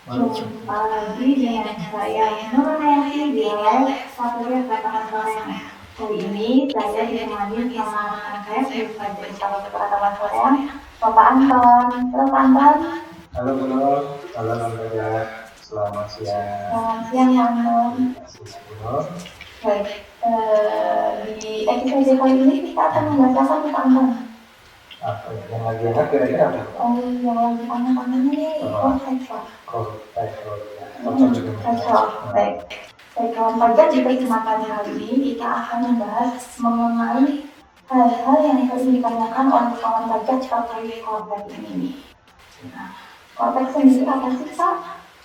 Jumpa lagi dengan saya Nur Hayati di live Satria Batangan Soreang. Kali ini saya ditemani sama rekan saya sebagai bersama teman Soreang, Bapak Anton. Halo Pak Anton. Halo Nur, halo Andrea. Selamat siang. Selamat siang Pak Anton. Nur. Baik, di episode kali ini kita akan membahas apa nih Pak Anton? Apa ya? Yang lagi enak kira-kira apa? Yang lagi panas-panas ini konteks Pak. Konteks, Cocok. Baik. Kawan pajak di kesempatan kali ini kita akan membahas mengenai hal-hal yang sering ditanyakan oleh kawan pajak terkait konteks ini. Nah, konteks sendiri apa sih Pak?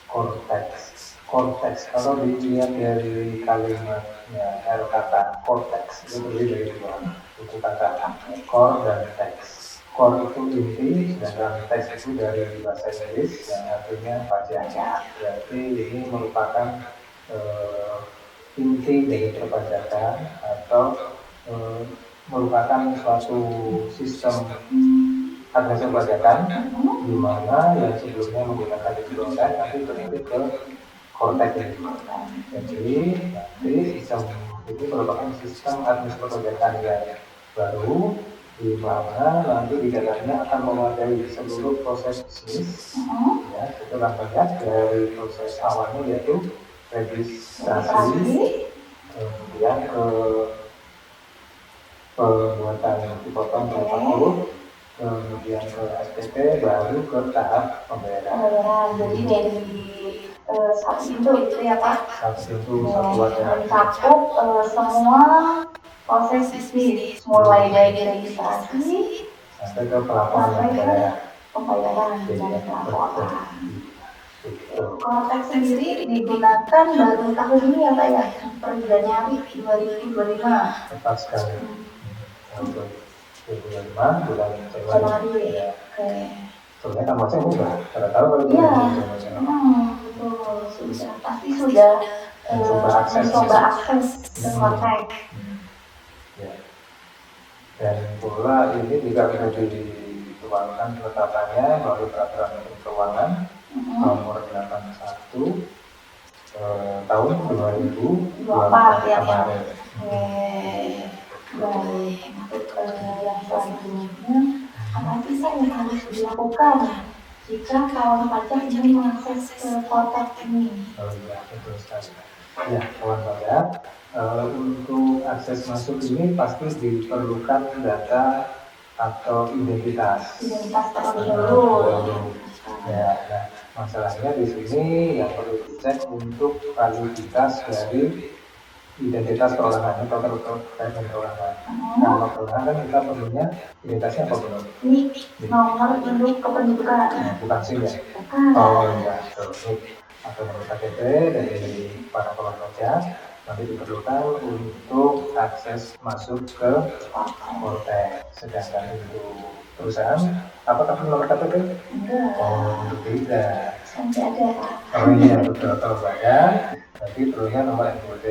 Konteks. Kalau dilihat dari kalimatnya, kata konteks itu terdiri dari dua buku kata, core dan teks. Core itu inti, sedangkan teks itu dari bahasa Inggris yang artinya pajak. Berarti ini merupakan inti dari perpajakan atau merupakan suatu sistem administrasi perpajakan di mana yang sebelumnya menggunakan digital nanti beralih ke Cortex ini. Jadi nanti sistem itu merupakan sistem administrasi perpajakan yang baru di mana nanti di dalamnya akan memadai seluruh proses bisnis ya, setelah banyak dari proses awalnya yaitu registrasi, kemudian ke pembuatan dipotong manufaktur, kemudian ke SPP, baru ke tahap pembayaran. Jadi dari satu pintu itu ya Pak? Satu pintu, satu wadah. Mencakup semua proses bisnis, mulai dari registrasi sampai ke pelaporan pembayaran dan pelaporan. Konteks sendiri digunakan baru tahun ini ya Pak ya, per Januari 2025. Tepat sekali. Tahun 2025 bulan Januari. Ya. Oke. Sebenarnya kan masih mudah. Pada tahu kalau iya, betul. Sudah pasti sudah mencoba akses ke konteks. Ya. Dan pula ini juga sudah dituangkan penetapannya melalui peraturan Menteri Keuangan nomor 81 tahun 2024 ya. kemarin. Baik, untuk yang selanjutnya, apa sih yang harus dilakukan jika kawan pajak ingin mengakses ke konteks ini? Ya, betul sekali. Ya, kawan pajak, untuk akses masuk ini pasti diperlukan data atau identitas. Identitas terlebih dahulu. Ya, nah, masalahnya di sini yang perlu dicek untuk validitas dari identitas perorangan atau terkait dengan perorangan. Kalau perorangan kan kita perlunya identitasnya apa belum? Nomor induk kependudukan. Bukan SIM ya? Oh iya, atau nomor KTP dari para kawan pajak nanti diperlukan untuk akses masuk ke Cortex. Sedangkan untuk perusahaan, apakah perlu nomor KTP? Enggak. Oh, untuk tidak. Nanti ada. Oh iya, betul. Kalau bayar, nanti perlunya nomor NPWP.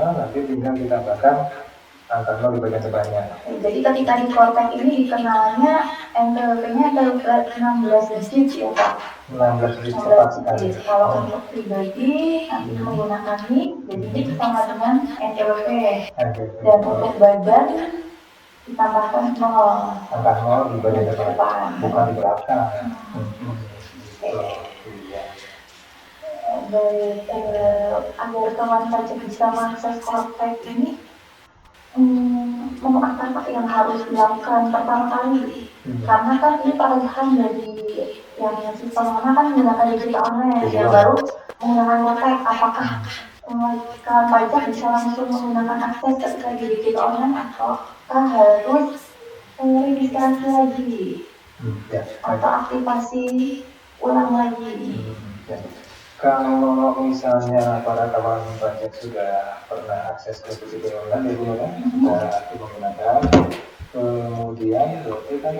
Nanti tinggal ditambahkan angka 0 di bagian depannya. Jadi ketika di Cortex ini dikenalnya NPWP-nya ada 16 digit ya Pak? 16 digit tepat sekali. Kalau untuk pribadi nanti menggunakan NIK, jadi sama dengan NPWP. Dan untuk badan ditambahkan 0. Angka 0 di bagian depan, bukan di belakang. Baik, agar kawan pajak bisa mengakses Cortex ini, apa yang harus dilakukan pertama kali? Karena kan ini perubahan dari yang sistem lama kan menggunakan digital online, yang baru menggunakan Cortex. Apakah kawan pajak bisa langsung menggunakan akses ketika di digital online atau harus registrasi lagi atau aktivasi ulang lagi? Kalau misalnya para kawan pajak sudah pernah akses ke digital online, sudah menggunakan, kemudian berarti kan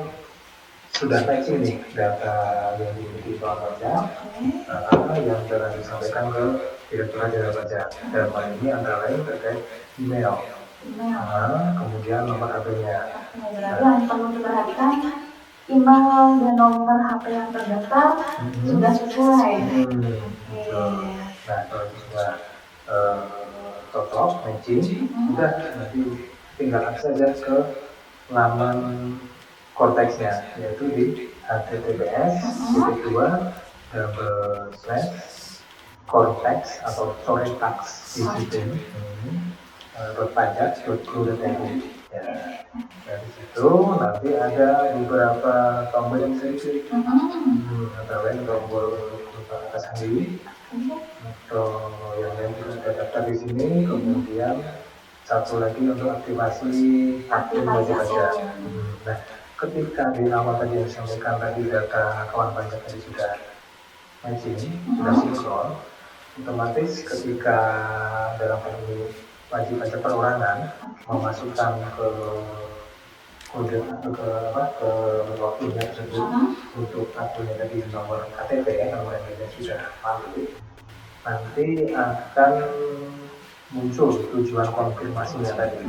sudah matching nih data yang dimiliki kawan pajak, yang telah disampaikan ke Direktorat Jenderal Pajak. Dalam hal ini antara lain terkait email, kemudian nomor HP-nya. Yang perlu diperhatikan email dan nomor HP yang terdaftar sudah sesuai. Nah, kalau itu sudah cocok, matching, udah nanti tinggal akses saja ke laman Cortex-nya, yaitu di https://cortex atau coretax di situ .pajak.go.id. Ya, dari situ nanti ada beberapa tombol yang sedikit, antara lain tombol untuk atas sendiri, atau yang lain juga sudah daftar di sini. Kemudian satu lagi untuk aktivasi akun wajib pajak. Nah, ketika di awal tadi yang disampaikan tadi data kawan pajak tadi sudah matching, sudah sinkron, otomatis ketika dalam hal ini wajib pajak perorangan memasukkan ke kode atau ke waktunya tersebut untuk akunnya tadi nomor KTP, nomor yang sudah valid, nanti akan muncul tujuan konfirmasinya tadi.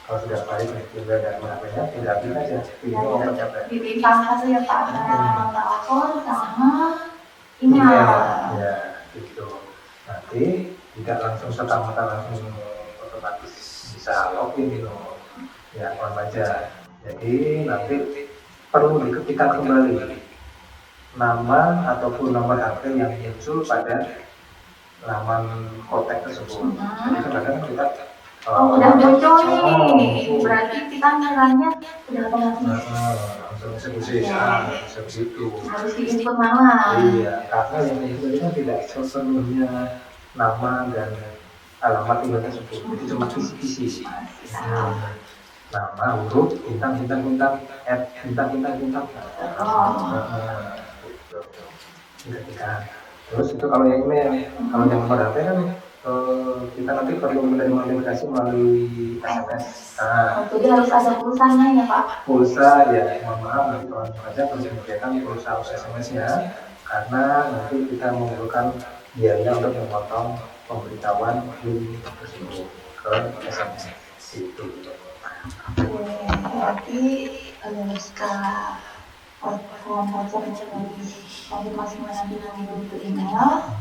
Kalau sudah valid tinggal dari HP-nya, tinggal pilih aja, pilih nomor KTP. Pilih salah satu ya Pak, nomor telepon sama email. Ya, gitu. Nanti tidak langsung serta-merta langsung otomatis bisa login gitu ya akun pajak. Jadi nanti perlu diketikkan kembali nama ataupun nomor HP yang muncul pada laman kontak tersebut. Jadi kadang kita udah muncul nih, berarti kita nilainya udah otomatis. Langsung bisa begitu. Harus diinput nama. Iya, karena yang itu kan tidak sepenuhnya nama dan alamat email tersebut, itu cuma kisi-kisi. Nama, huruf, bintang, bintang. Terus itu kalau yang email, kalau yang nomor HP kan kita nanti perlu menerima notifikasi melalui SMS. Jadi harus ada pulsanya ya Pak? Pulsa ya, mohon maaf nanti kawan pajak harus menyediakan pulsa SMS-nya, karena nanti kita memerlukan biaya untuk memotong pemberitahuan link tersebut ke SMS itu. Berarti setelah kawan pajak mencari konfirmasi nanti bentuk email,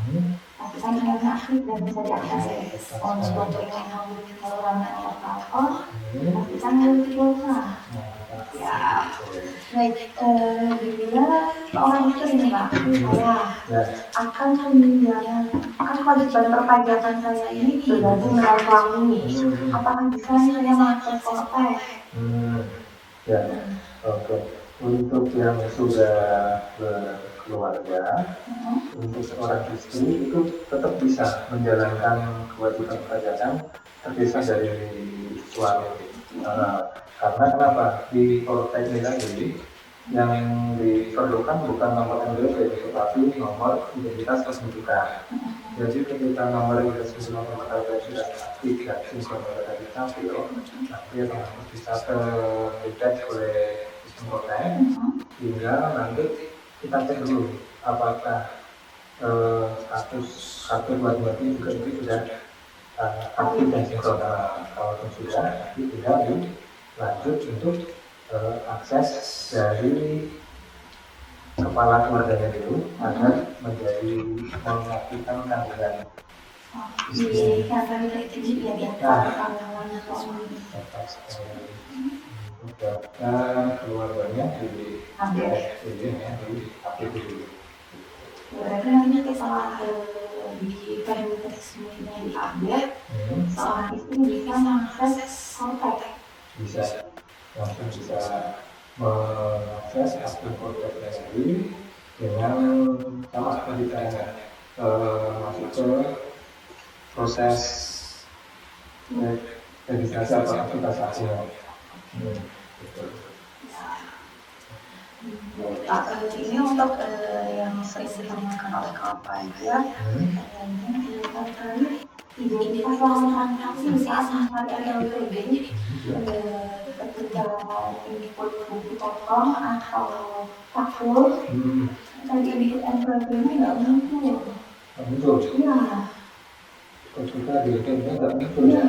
pastikan emailnya aktif dan bisa diakses. Untuk yang saluran nomor telepon, pastikan harus pulsa. Ya, baik. Bila seorang itu ini Pak, saya akan menjalankan kewajiban perpajakan saya ini bergabung dengan suami. Apakah bisa saya mengakses Cortex? Ya, oke. Untuk yang sudah berkeluarga, untuk seorang istri itu tetap bisa menjalankan kewajiban perpajakan terpisah dari suami. Karena kenapa? Di Cortex ini lagi yang diperlukan bukan nomor NPWP, tetapi nomor identitas kependudukan. Jadi ketika nomor identitas kependudukan sudah aktif dan sinkron dengan ditampil, nanti otomatis bisa terdeteksi oleh sistem Cortex. Tinggal nanti kita cek dulu apakah status kartu buat ini juga itu sudah aktif dan sinkron. Kalau sudah, nanti tinggal lanjut untuk akses dari kepala keluarganya itu agar menjadi mengaktifkan tanggungan di kantor itu ya tanggungannya suami. Data keluarganya di aktif dulu. Berarti nanti setelah di verifikasinya diupdate, seorang istri bisa mengakses Cortex. Bisa langsung bisa mengakses akun Cortex tadi dengan sama seperti kita masuk ke proses registrasi atau aktivitas akunnya. Ini untuk yang sering ditanyakan oleh kawan pajak, identitas lawan transaksi saat mencari LPG, ketika input bukti potong atau faktur, tadi input LPG-nya nggak muncul. Iya. Ketika di LPG nggak muncul ya.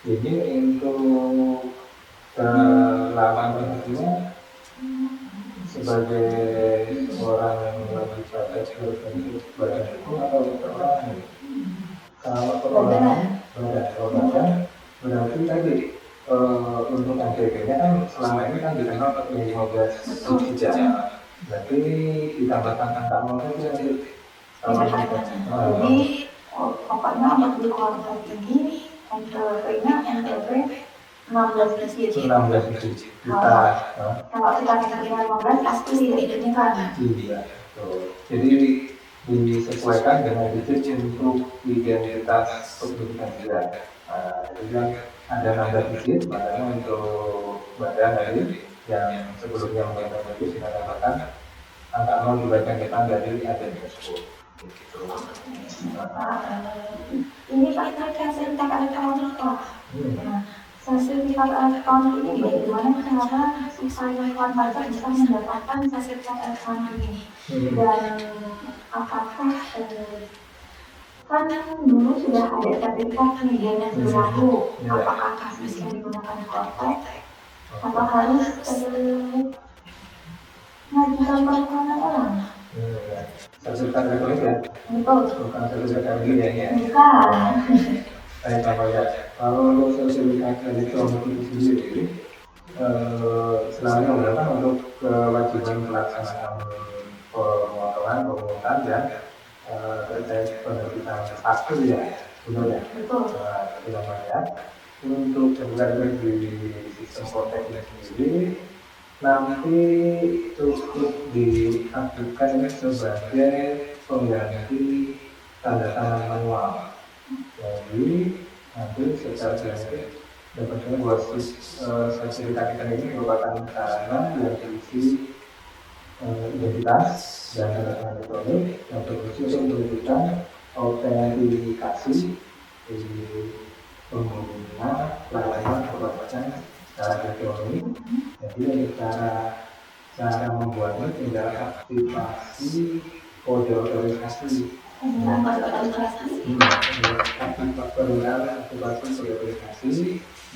Jadi untuk Selama berhentinya sebagai orang yang lagi praktek berbentuk badan itu atau perorangan. Kalau perorangan berarti tadi untuk NPP-nya kan selama ini kan dikenal 15 jam. Berarti ditambahkan angka 0 itu nanti. Jadi pokoknya untuk di kuartal ini NPP-nya NPP 16 digit. 16 digit. Kalau kita nilai 15 pasti ini kan. Iya. Jadi disesuaikan dengan digit untuk identitas kependudukan juga. Jadi kan ada 16 digit, makanya untuk badan tadi yang sebelumnya menggunakan digit kita tambahkan angka 0 di bagian depan dari agen tersebut. Gitu. Ini pakai sertifikat elektronik Pak. Sertifikat elektronik ini bagaimana cara supaya kawan pajak bisa mendapatkan sertifikat elektronik ini? Dan apakah kan dulu sudah ada sertifikat media yang berlaku, apakah bisa digunakan kontak atau harus mengajukan permohonan orang? Sertifikat elektronik ya? Betul. Bukan sertifikat media ya? Bukan. Saya tambah ya. Kalau untuk sertifikat elektronik itu sendiri, selama ini kan untuk kewajiban pelaksanaan pemotongan pemungutan dan terkait penerbitan akte ya, benar ya? Betul. Namanya untuk terlibat di sistem kontak ini sendiri nanti cukup diaktifkan sebagai pengganti tanda tangan manual. Jadi nanti secara jenis dapatkan buat sertifikat ini merupakan sarana yang berisi identitas dan tanda tangan elektronik yang berfungsi untuk menunjukkan autentikasi pengguna pelayanan perpajakan secara elektronik. Jadi cara membuatnya tinggal aktivasi kode otorisasi. Aktivasi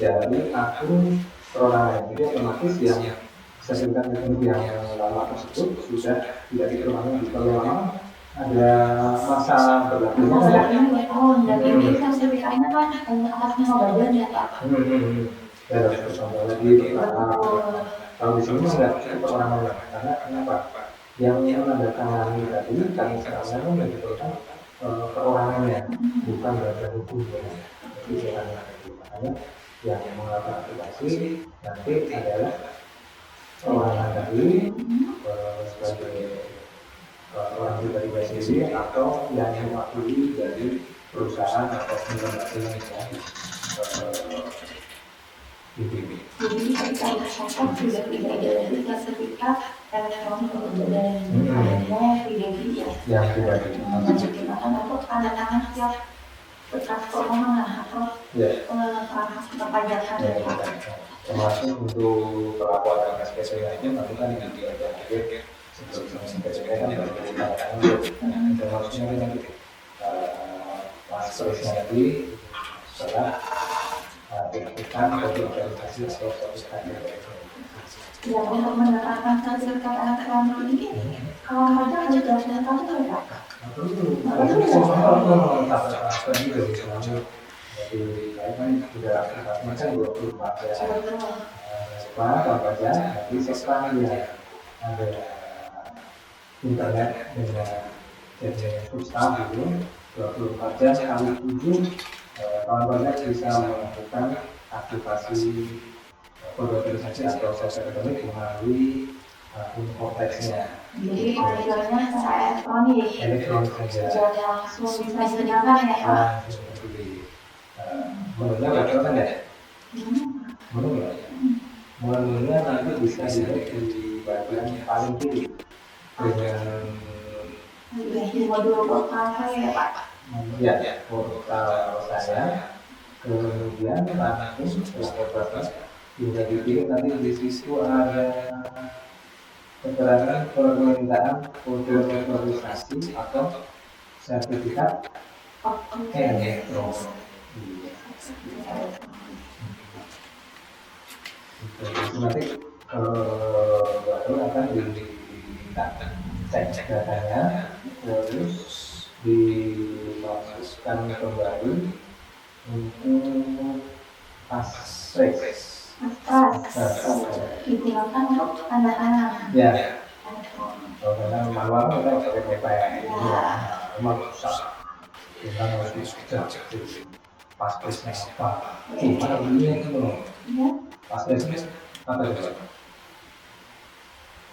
dari akun perorangan. Jadi otomatis yang sertifikat yang lama tersebut sudah tidak diperlukan. Kalau lama ada masa berlakunya. Dan ini sertifikatnya kan atas nama badan ya Pak. Kalau di sini enggak perorangan, karena kenapa? Yang menandatangani tadi kan sekarang menentukan perorangannya, bukan badan hukumnya. Jadi makanya yang melakukan aplikasi nanti adalah perorangan tadi sebagai orang pribadi sendiri atau yang mewakili dari perusahaan atau lembaga yang Jadi kita sudah tidak ada sertifikat elektronik untuk badan pribadi ya. Yang pribadi. Untuk tanda tangan setiap berkas permohonan atau perpajakan. Termasuk untuk pelaporan dan SPC lainnya nanti kan di sebelum SPC kan termasuknya nanti masuknya tadi setelah dilakukan organisasi atau yang untuk mendapatkan sertifikat elektronik ini kalau saja harus dilakukan apa ya Pak? Jadi saya kan sudah aplikasikan 24 ya. Apa aja nanti sekarang ya ada internet dengan jenis substan itu 24 jam kali 7 kawan-kawan bisa melakukan aktivasi kode otorisasi atau sosial elektronik melalui akun konteksnya. Jadi panggilannya secara elektronik saja langsung bisa digunakan ya Pak? Menunya nggak kan ya? Menunya nanti bisa dilihat di bagian paling kiri dengan di modul portal saya Pak. Ya, portal saya. Kemudian nanti setelah portal bisa dipilih nanti di situ ada keterangan permintaan kode otorisasi atau sertifikat elektronik. Itu nanti baru akan diminta cek datanya, terus dimasukkan kembali untuk pasrace. Digunakan untuk tanda tangan. Ya. Karena manual kita pakai pakai ini ya, memang susah. Kita harus bisa pasrace apa? Pada bunyinya itu loh. Pasrace apa itu?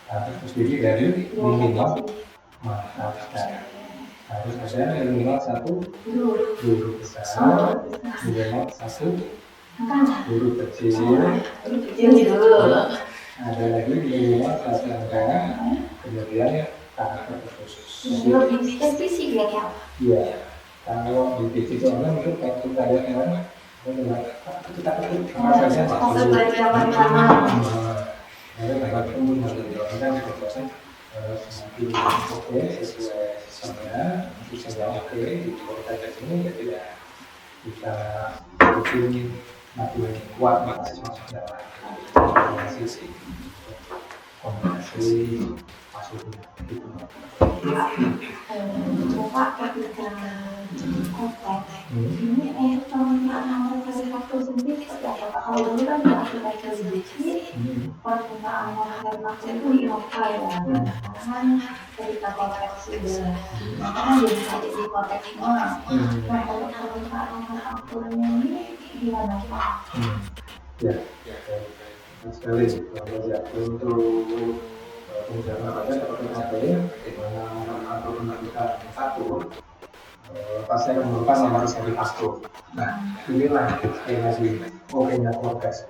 Harus terdiri dari minimal harus ada minimal satu huruf besar, minimal satu huruf kecil, ada lagi minimal satu angka, kemudian karakter khusus. Lebih spesifik ya? Iya, kalau di PC online itu kayak kita lihat kan, kita ketik apa saja Maksud belajar bagaimana? Dapat umum dan kebetulan semakin oke sesuai sistemnya, bisa oke di kota ini ya tidak bisa bikin makin kuat masih masuk dalam kombinasi masuk itu. Coba ketika kontak ini penggunaan waktu sendiri seperti apa? Kalau dulu kan di aplikasi Ziki penggunaan waktu itu Innova ya, kan ketika kontak sudah kan jadi kontak semua. Nah kalau penggunaan waktunya ini gimana Pak? Ya, sekali untuk penjelasan apa di mana atau menentukan satu pasti akan merupakan nomor seri faktur. Nah, inilah yang lagi oke-nya konteks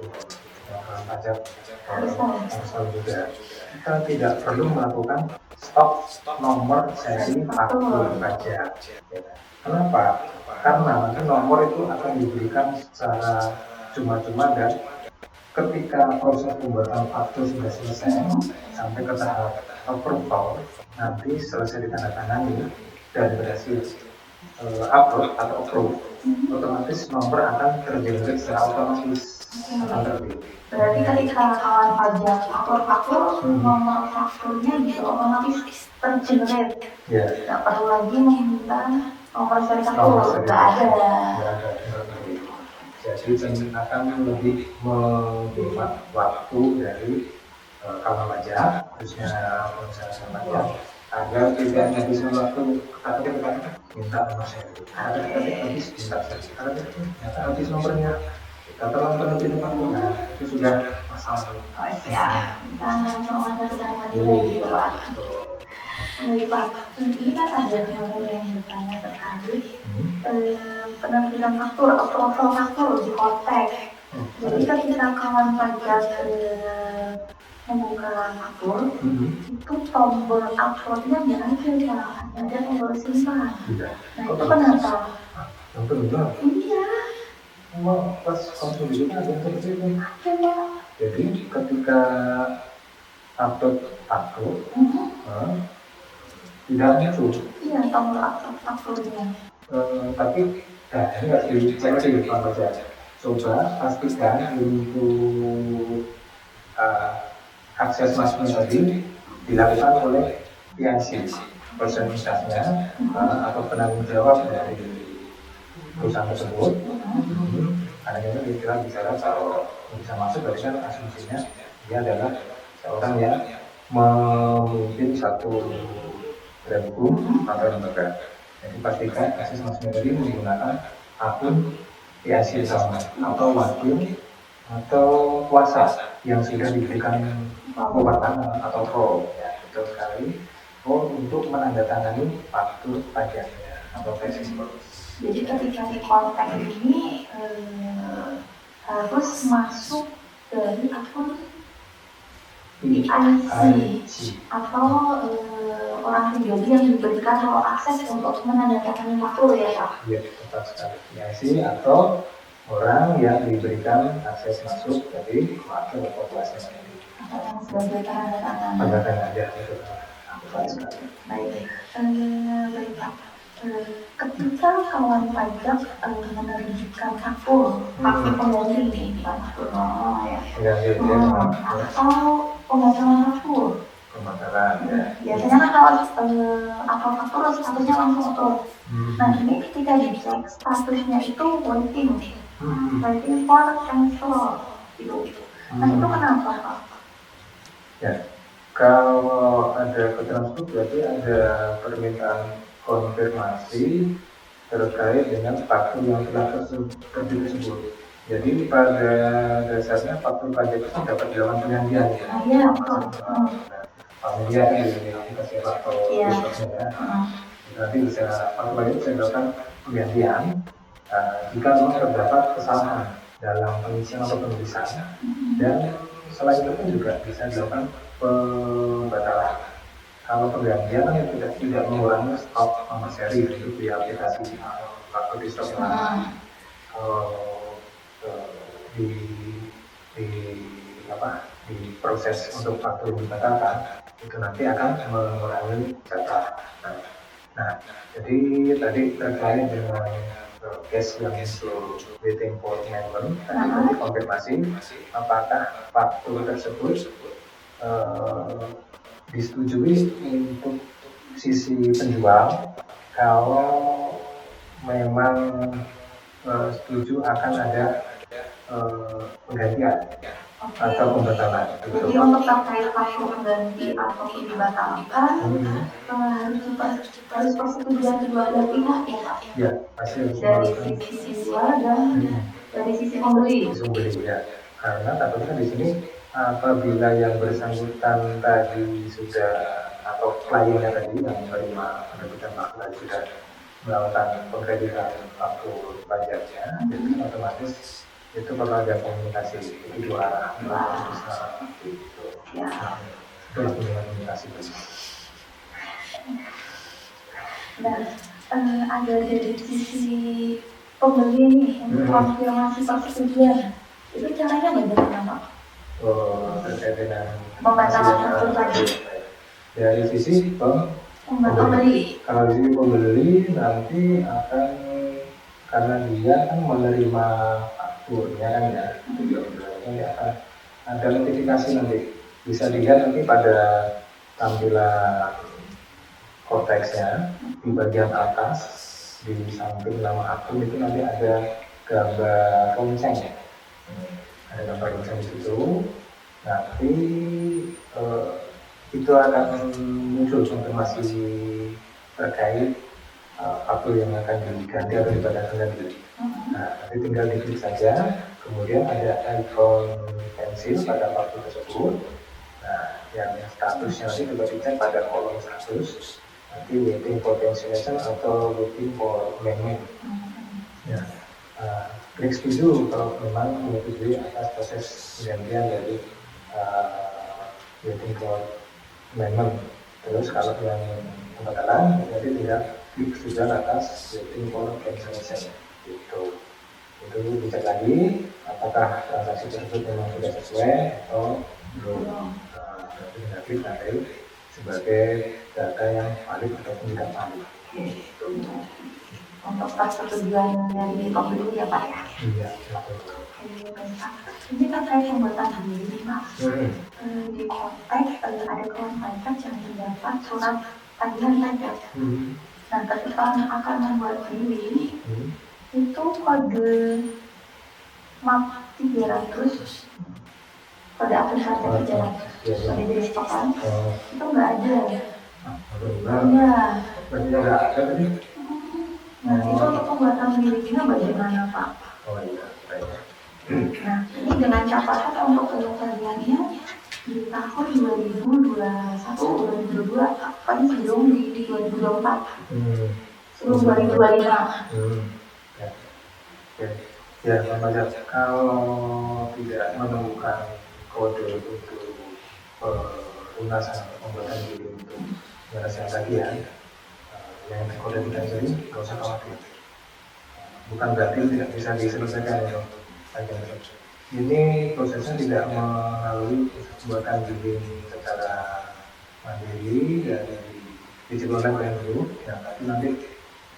pajak harus tahu juga. Kita tidak perlu melakukan stok nomor seri faktur pajak. Kenapa? Karena nomor itu akan diberikan secara cuma-cuma dan ketika proses pembuatan faktur sudah selesai sampai ke tahap approval, nanti selesai ditandatangani dan berhasil upload atau approve, otomatis nomor akan tergenerate secara otomatis akan terbit. Berarti ketika kawan pajak upload faktur, nomor fakturnya juga otomatis tergenerate. Tidak perlu lagi meminta nomor seri faktur, tidak ada. Jadi akan lebih menghemat waktu dari kawan pajak, khususnya pengusaha pajak, agar tidak menghabiskan waktu kata minta nomor seri, kata habis minta seri, kata habis nomornya, kata nomor lebih depan, nah itu sudah masalah. Ya, nomor seri gitu Pak. Ini kan ada yang bertanya terkait penampilan faktur atau faktur di kontak. Jadi ketika kawan pajak membuka faktur, itu tombol uploadnya nggak ada, ada tombol simpan. Nah itu kenapa? Iya. Pas konsumsi itu ada seperti itu. Jadi ketika upload faktur, tidak muncul. Iya, tombol upload fakturnya. Tapi ini nggak dicek di Pak Pajak. Coba pastikan untuk akses masuknya tadi dilakukan oleh PIC, personifikasinya atau penanggung jawab dari perusahaan tersebut. Karena itu kita bicara kalau bisa masuk berarti kan asumsinya dia adalah seorang yang memimpin satu badan hukum atau lembaga. Jadi pastikan akses masuknya tadi menggunakan akun PIC sama atau wakil atau kuasa yang sudah diberikan kewenangan atau pro, ya betul sekali, untuk menandatangani faktur pajaknya atau fleksibel. Jadi ketika di kontak ini harus masuk dari akun PIC atau orang pribadi yang diberikan akses untuk menandatangani faktur ya Pak? Iya, tepat sekali. PIC atau orang yang diberikan akses masuk dari wakil atau kuasa sendiri. Atau yang sebagai penandatangan. Penandatangan aja itu. Tepat sekali. Baik, baik Pak. ketika kawan pajak menerbitkan faktur pengganti bukan faktur normal ya, atau pembatalan faktur. Biasanya kan kalau upload faktur statusnya langsung upload. Nah ini ketika dicek statusnya itu waiting for cancel gitu. Nah itu kenapa Pak? Ya, kalau ada keterangan berarti ada permintaan konfirmasi terkait dengan faktur yang telah terbit tersebut. Jadi pada dasarnya faktur pajak itu dapat dilakukan penggantian. Iya, betul. Penggantian yang dikasih faktur ya. Nanti bisa faktur pajak bisa dilakukan penggantian jika memang terdapat kesalahan dalam pengisian atau penulisan, dan selain itu juga bisa dilakukan pembatalan. Kalau penggantian kan tidak mengurangi stok nomor seri itu di aplikasi faktur di stok yang di proses untuk faktur dibatalkan itu nanti akan mengurangi jatah. Nah, jadi tadi terkait dengan case yang itu waiting for amendment, tadi konfirmasi apakah faktur tersebut disetujui untuk sisi penjual. Kalau memang setuju akan ada penggantian atau pembatalan. Jadi untuk terkait faktur pengganti atau dibatalkan harus persetujuan kedua belah pihak ya Pak? Ya, pasti dari sisi jual dan dari sisi pembeli. Ya, karena takutnya di sini apabila yang bersangkutan tadi sudah atau kliennya tadi yang menerima penerbitan faktur sudah melakukan pengkreditan faktur pajaknya, jadi otomatis itu bakal ada komunikasi di dua arah, itu komunikasi. Dan ada dari sisi pembeli nih untuk konfirmasi persetujuan, itu caranya bagaimana Pak? Terkait dengan pembatalan faktur pajak. Dari sisi pembeli. Kalau di sisi pembeli nanti akan, karena dia kan menerima fakturnya kan ya, dia akan ada notifikasi nanti, bisa dilihat nanti pada tampilan koteksnya di bagian atas di samping nama akun itu nanti ada gambar lonceng ya. Ada gambar lonceng di situ. Nanti itu akan muncul informasi terkait faktur yang akan diganti atau dibatalkan lagi. Nah, nanti tinggal diklik saja, kemudian ada icon pensil pada faktur tersebut. Nah, yang statusnya nanti juga dicek pada kolom status. Nanti waiting for cancellation atau waiting for amendment. Ya, klik setuju kalau memang menyetujui atas proses penggantian dari waiting for amendment. Terus kalau yang pembatalan jadi tidak klik setuju atas waiting for cancellation. Itu dicek lagi apakah transaksi tersebut memang sudah sesuai atau belum. Tidak klik nanti sebagai data yang valid ataupun tidak valid. Untuk persetujuan dari pembeli ya Pak ya? Iya. Ini kan saya pembuatan diri Pak. Di konteks ada kawan pajak yang mendapat surat tagihan pajak. Nah ketika akan membuat diri itu kode MAP 300, kode aplikasi 300, kode desktop itu nggak ada. Iya. Nah itu untuk pembuatan miliknya bagaimana Pak? Nah ini dengan catatan untuk penyelesaiannya di tahun 2021, 2022, paling sebelum di 2024, sebelum 2025. Ya, Pak, kalau tidak menemukan kode untuk pelunasan pembuatan diri untuk penyelesaian tagihan yang kode tidak jadi, nggak usah khawatir. Bukan berarti tidak bisa diselesaikan ya. Ini prosesnya tidak melalui pembuatan diri secara mandiri dari digital online dulu, ya, tapi nanti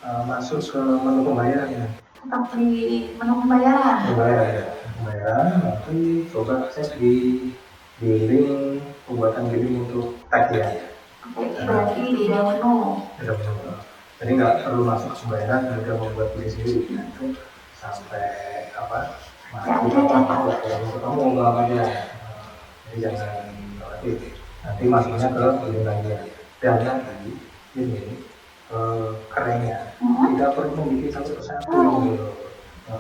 masuk ke menu pembayarannya. Tetap di menu pembayaran. Pembayaran nanti coba cek di link pembuatan billing untuk tagihan. Berarti di menu. Jadi nggak perlu masuk pembayaran kemudian membuat billing sendiri. Nah, itu sampai masuk kamu nggak aja. Jadi jangan nanti masuknya ke billing lainnya. Dan nanti ini kerennya tidak perlu membuat satu persatu.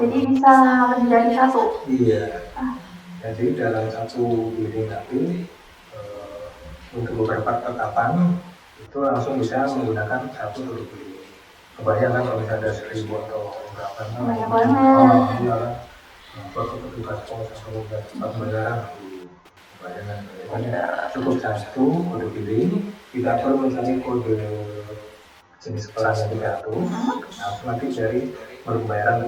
Jadi bisa menjadi satu. Iya. Jadi dalam satu billing nanti untuk beberapa tetapan itu langsung bisa menggunakan satu produk billing. Kebayang kan kalau misalnya ada 1000 atau berapa? Banyak banget. Iya kan. Petugas pos atau pembayaran. Cukup satu kode billing, tidak perlu mencari kode jenis pelan yang diatur. Langsung nanti dari pembayaran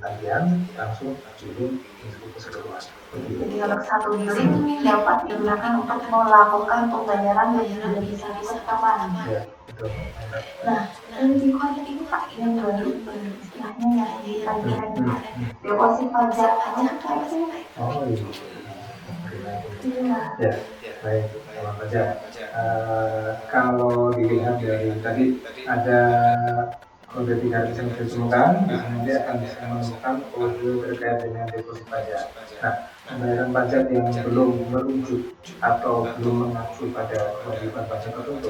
tagihan langsung billing untuk keseluruhan. Jadi untuk satu billing dapat digunakan untuk melakukan pembayaran yang lebih besar kapan? Ya, betul. Nah, di kode ini Pak yang baru istilahnya yang ditagihan deposit pajak itu. Oh iya. Ya, baik. Sama saja. Kalau dilihat dari tadi ada kode 3 bisa ditemukan, di sini dia akan bisa menemukan kode terkait dengan deposit pajak. Nah, pembayaran pajak yang belum merujuk atau belum mengacu pada kewajiban pajak tertentu,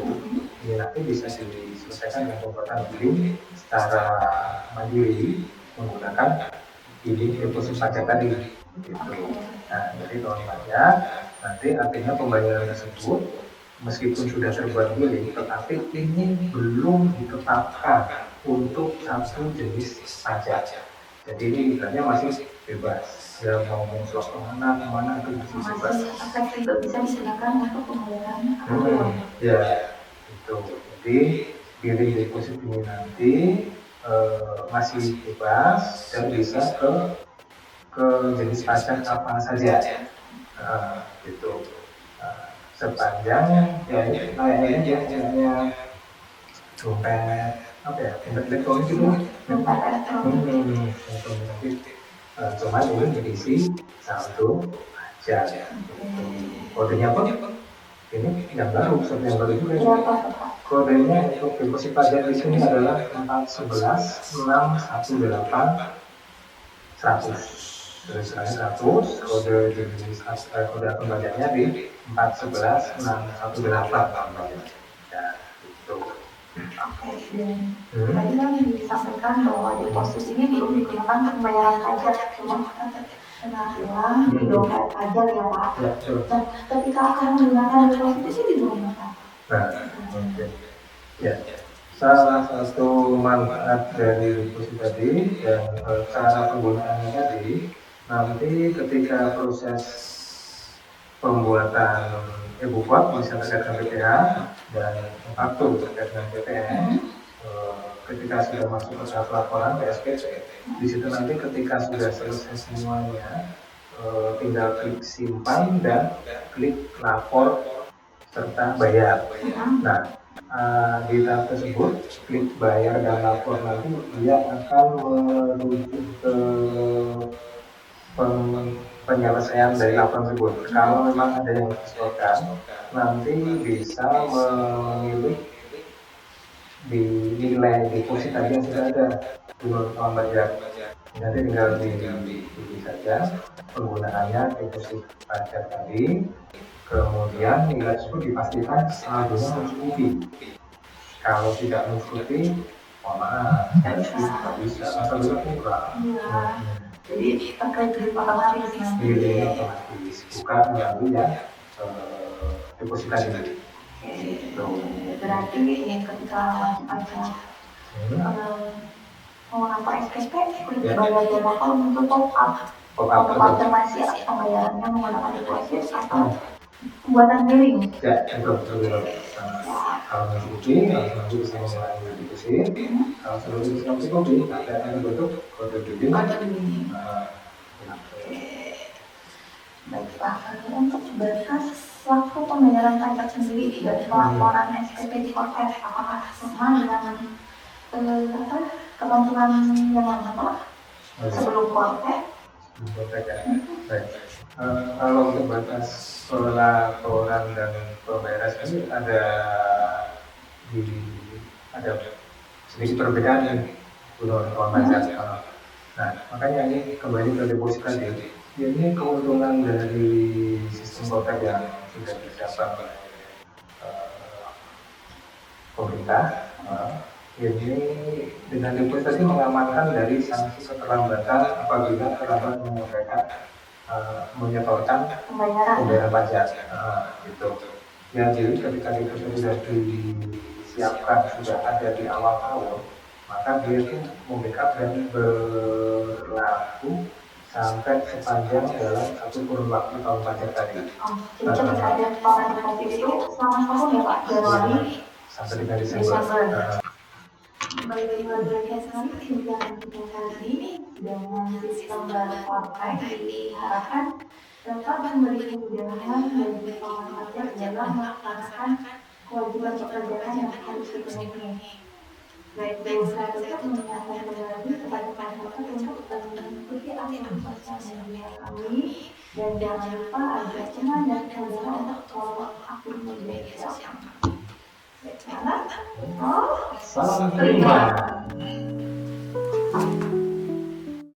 ini nanti bisa diselesaikan dengan pembuatan billing secara mandiri menggunakan billing deposit pajak tadi. Gitu. Nah, jadi kawan pajak nanti artinya pembayaran tersebut meskipun sudah terbuat billing, tetapi ini belum ditetapkan untuk satu jenis pajak. Jadi ini ibaratnya masih bebas. Ya mau mensuap kemana itu masih bebas. Efek juga bisa digunakan untuk pembayaran. Ya, itu. Jadi billing deposit ini nanti masih bebas dan bisa ke jenis pajak apa saja. Gitu. Sepanjang ya kayaknya dia punya dompet apa ya, dompet elektronik itu. Cuma ini berisi saldo pajak. Kodenya apa? Ini yang baru, yang baru juga. Kodenya untuk deposit pajak di sini adalah 411618 100. Terus 100, kode jenis kode akun pajaknya di 411618. Ya, itu. Oke, dan tadi kan disampaikan bahwa deposit ini belum digunakan untuk pembayaran pajak, cuma penghasilan di dompet pajak ya Pak. Dan ketika akan menggunakan deposit ini digunakan. Ya. Salah satu manfaat dari deposit tadi dan cara penggunaannya tadi, nanti ketika proses pembuatan e-bukot bisa terkait dengan PPh dan faktur terkait dengan PPN, ketika sudah masuk ke tahap laporan PSPC, di situ nanti ketika sudah selesai semuanya, tinggal klik simpan dan klik lapor serta bayar. Nah, di tahap tersebut klik bayar dan lapor nanti dia akan menuju ke penyelesaian dari laporan tersebut. Kalau memang ada yang disetorkan, nanti bisa memilih di nilai deposit tadi yang sudah ada menurut kawan pajak. Nanti tinggal dipilih saja penggunaannya deposit pajak tadi. Kemudian nilai tersebut dipastikan saldonya mencukupi. Kalau tidak mencukupi, mohon maaf, tidak bisa atau kurang. Jadi terkait dengan otomatis nanti. Iya, otomatis. Bukan melalui ya deposit tadi. Berarti ketika pajak mau lapor SPP, klik bayar dan lapor untuk top up konfirmasi pembayarannya menggunakan deposit atau pembuatan billing. Ya, betul. Kalau mencukupi, nanti bisa mengulangi deposit. Kalau sudah mencukupi, nanti akan bentuk kode billing. Baik Pak, untuk batas waktu pembayaran pajak sendiri dari pelaporan SPP di Kortes, apakah sama dengan bantuan yang mana Pak? Sebelum kontak? Baik. Kalau untuk batas pelaporan dan pembayaran ini di ada sedikit perbedaan nih untuk pajak. Nah, makanya ini kembali ke deposit tadi. Ini keuntungan dari sistem kontak yang sudah didapat oleh pemerintah. Ini dengan deposit tadi mengamankan dari sanksi keterlambatan apabila terlambat menyetorkan pembayaran pajak. Gitu. Ya, jadi ketika deposit sudah disiapkan, sudah ada di awal tahun, maka dia itu membackup dan berlaku sampai sepanjang dalam satu kurun waktu tahun pajak tadi. Jadi ketika ada potongan deposit itu selama tahun ya Pak, Januari sampai dengan Desember. Bagi warga sendiri yang tinggal ini dengan sistem berkontak diharapkan dapat memberi kemudahan bagi pengelola pajak dalam melaksanakan kewajiban pekerjaan yang harus dipenuhi. Baik berusaha untuk mengingatkan kembali kepada masyarakat untuk mengikuti aturan media kami dan jangan lupa agar jangan dan saudara untuk follow akun media sosial kami. Baik, Salam terima.